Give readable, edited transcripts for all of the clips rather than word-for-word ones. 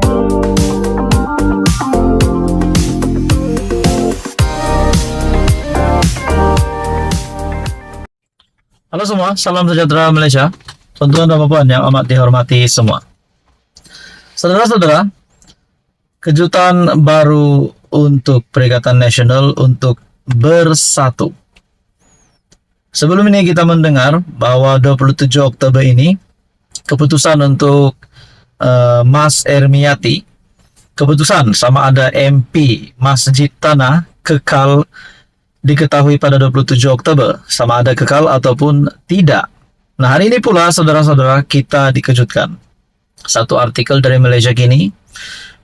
Halo semua, salam sejahtera Malaysia. Tuan-tuan dan puan yang amat dihormati semua. Saudara-saudara, kejutan baru untuk Perikatan Nasional untuk bersatu. Sebelum ini kita mendengar bahwa 27 Oktober ini keputusan untuk Mas Ermiati, keputusan sama ada MP Masjid Tanah kekal diketahui pada 27 Oktober, sama ada kekal ataupun tidak. Nah, hari ini pula saudara-saudara kita dikejutkan. Satu artikel dari Malaysia Kini,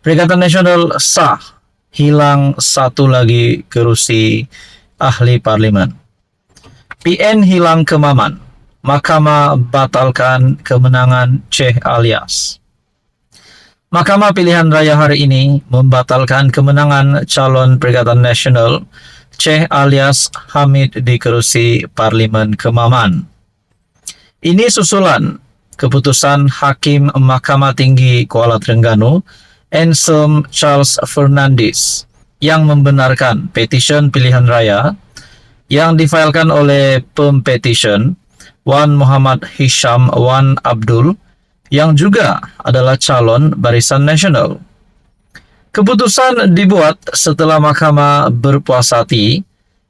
Perikatan Nasional sah, hilang satu lagi kerusi ahli parlimen. PN hilang kemaman, Mahkamah batalkan kemenangan Sheikh Alias. Mahkamah Pilihan Raya hari ini membatalkan kemenangan calon Perikatan Nasional Sheikh Alias Hamid di kerusi Parlimen Kemaman. Ini susulan keputusan Hakim Mahkamah Tinggi Kuala Terengganu, Anselm Charles Fernandes, yang membenarkan petisyen pilihan raya yang difailkan oleh pempetisyen Wan Muhammad Hisham Wan Abdul, yang juga adalah calon Barisan Nasional. Keputusan dibuat setelah mahkamah berpuas hati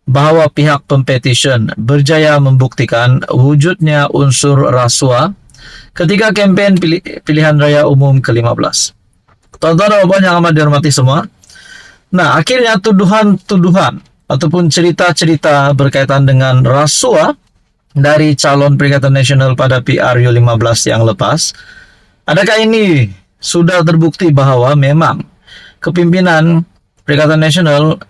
bahawa pihak pempetisyen berjaya membuktikan wujudnya unsur rasuah ketika kempen pilihan raya umum ke-15. Tuan-tuan dan puan yang amat dihormati semua. Nah, akhirnya tuduhan-tuduhan ataupun cerita-cerita berkaitan dengan rasuah dari calon Perikatan Nasional pada PRU 15 yang lepas, adakah ini sudah terbukti bahawa memang kepimpinan Perikatan Nasional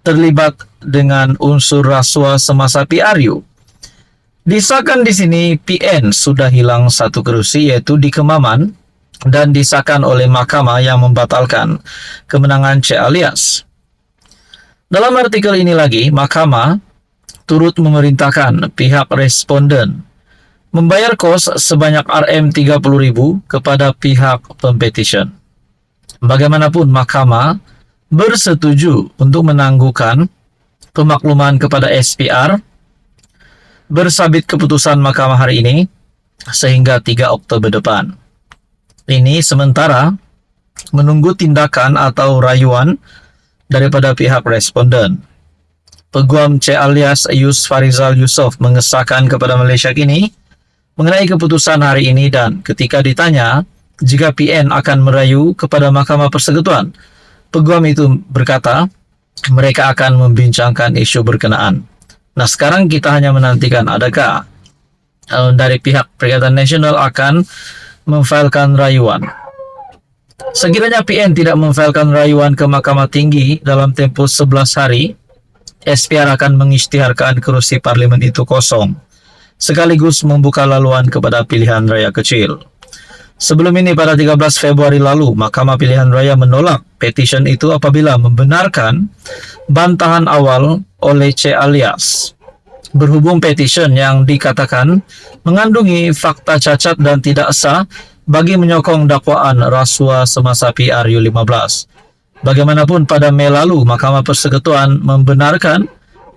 terlibat dengan unsur rasuah semasa PRU? Disahkan di sini PN sudah hilang satu kerusi, yaitu di Kemaman, dan disahkan oleh mahkamah yang membatalkan kemenangan Sheikh Alias. Dalam artikel ini lagi, mahkamah turut memerintahkan pihak responden membayar kos sebanyak RM30,000 kepada pihak pempetisyen. Bagaimanapun mahkamah bersetuju untuk menangguhkan pemakluman kepada SPR bersabit keputusan mahkamah hari ini sehingga 3 Oktober depan. Ini sementara menunggu tindakan atau rayuan daripada pihak responden. Peguam Sheikh Alias Yus Farizal Yusof mengesahkan kepada Malaysia Kini mengenai keputusan hari ini, dan ketika ditanya jika PN akan merayu kepada Mahkamah Persekutuan, peguam itu berkata mereka akan membincangkan isu berkenaan. Nah, sekarang kita hanya menantikan adakah dari pihak Perikatan Nasional akan memfailkan rayuan. Sekiranya PN tidak memfailkan rayuan ke Mahkamah Tinggi dalam tempoh 11 hari, SPR akan mengisytiharkan kerusi parlimen itu kosong, sekaligus membuka laluan kepada pilihan raya kecil. Sebelum ini pada 13 Februari lalu, Mahkamah Pilihan Raya menolak petisyen itu apabila membenarkan bantahan awal oleh Sheikh Alias. Berhubung petisyen yang dikatakan mengandungi fakta cacat dan tidak sah bagi menyokong dakwaan rasuah semasa PRU 15. Bagaimanapun pada Mei lalu, Mahkamah Persekutuan membenarkan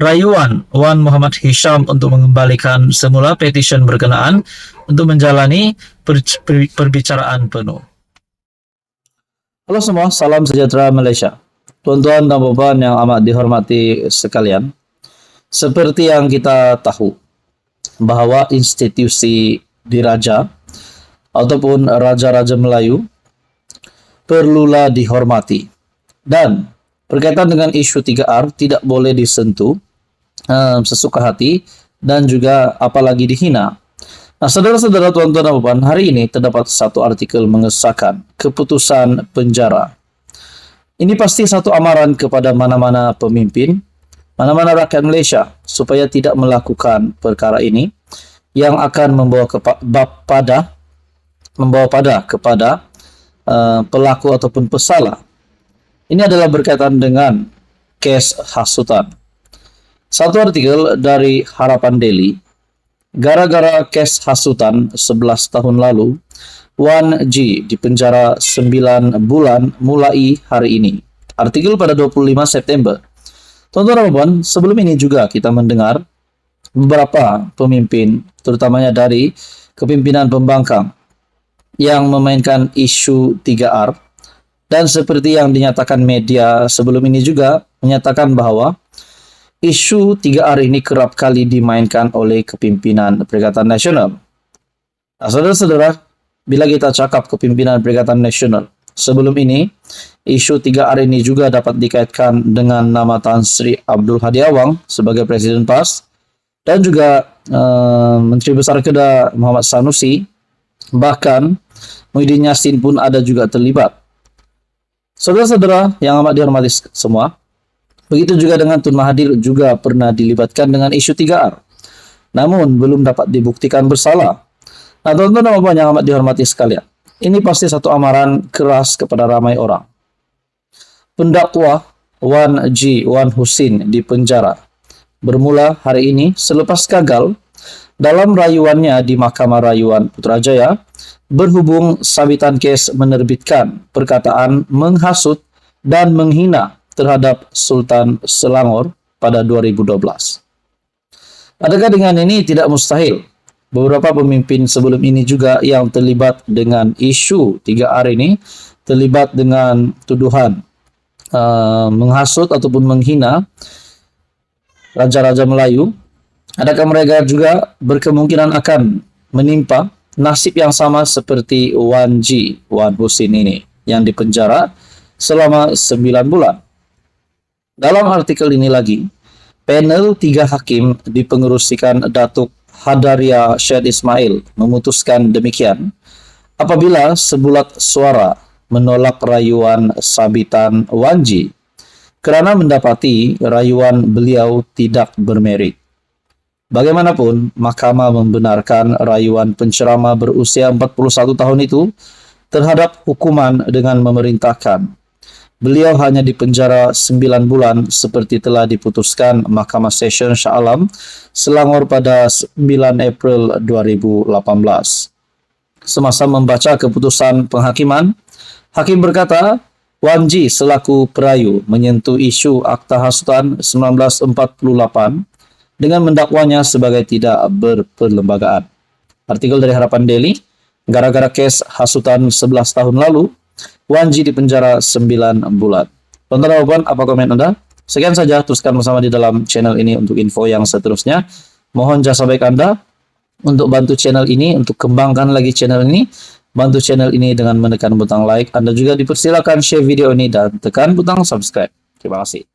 rayuan Wan Muhammad Hisham untuk mengembalikan semula petisyen berkenaan untuk menjalani perbicaraan penuh. Halo semua, salam sejahtera Malaysia. Tuan-tuan dan puan yang amat dihormati sekalian, seperti yang kita tahu bahawa institusi diraja ataupun raja-raja Melayu perlulah dihormati, dan berkaitan dengan isu 3R tidak boleh disentuh sesuka hati dan juga apalagi dihina. Nah, saudara-saudara, tuan-tuan dan puan, hari ini terdapat satu artikel mengesahkan keputusan penjara. Ini pasti satu amaran kepada mana-mana pemimpin, mana-mana rakyat Malaysia supaya tidak melakukan perkara ini yang akan membawa pada kepada pelaku ataupun pesalah. Ini adalah berkaitan dengan kes hasutan. Satu artikel dari Harapan Daily, gara-gara kes hasutan 11 tahun lalu, Wan Ji dipenjara 9 bulan mulai hari ini. Artikel pada 25 September. Tuan-tuan dan puan, sebelum ini juga kita mendengar beberapa pemimpin, terutamanya dari kepimpinan pembangkang, yang memainkan isu 3R. Dan seperti yang dinyatakan media sebelum ini juga menyatakan bahwa isu 3R ini kerap kali dimainkan oleh kepimpinan Perikatan Nasional. Nah, saudara-saudara, bila kita cakap kepimpinan Perikatan Nasional, sebelum ini, isu 3R ini juga dapat dikaitkan dengan nama Tan Sri Abdul Hadi Awang sebagai Presiden PAS, dan juga Menteri Besar Kedah Muhammad Sanusi, bahkan Muhyiddin Yassin pun ada juga terlibat. Saudara-saudara yang amat dihormati semua, begitu juga dengan Tun Mahathir juga pernah dilibatkan dengan isu 3R, namun belum dapat dibuktikan bersalah. Nah, teman-teman dan puan yang amat dihormati sekalian, ini pasti satu amaran keras kepada ramai orang. Pendakwa Wan Husin dipenjara bermula hari ini selepas gagal dalam rayuannya di Mahkamah Rayuan Putrajaya berhubung sabitan kes menerbitkan perkataan menghasut dan menghina terhadap Sultan Selangor pada 2012. Adakah dengan ini tidak mustahil beberapa pemimpin sebelum ini juga yang terlibat dengan isu 3R ini, terlibat dengan tuduhan menghasut ataupun menghina Raja-Raja Melayu, adakah mereka juga berkemungkinan akan menimpa nasib yang sama seperti Wan Husin ini yang dipenjara selama 9 bulan. Dalam artikel ini lagi, panel 3 hakim dipengerusikan Datuk Hadaria Syed Ismail memutuskan demikian apabila sebulat suara menolak rayuan sabitan Wan kerana mendapati rayuan beliau tidak bermerit. Bagaimanapun, mahkamah membenarkan rayuan pencerama berusia 41 tahun itu terhadap hukuman dengan memerintahkan beliau hanya dipenjara 9 bulan seperti telah diputuskan Mahkamah Session Shah Alam Selangor pada 9 April 2018. Semasa membaca keputusan penghakiman, hakim berkata, Wan selaku perayu menyentuh isu Akta Hasutan 1948 dengan mendakwanya sebagai tidak berperlembagaan. Artikel dari Harapan Daily, gara-gara kes hasutan 11 tahun lalu, Wan dipenjara 9 bulan. Tuan-tuan dan puan, apa komen Anda? Sekian saja, teruskan bersama di dalam channel ini untuk info yang seterusnya. Mohon jasa baik Anda untuk bantu channel ini, untuk kembangkan lagi channel ini. Bantu channel ini dengan menekan butang like. Anda juga dipersilakan share video ini dan tekan butang subscribe. Terima kasih.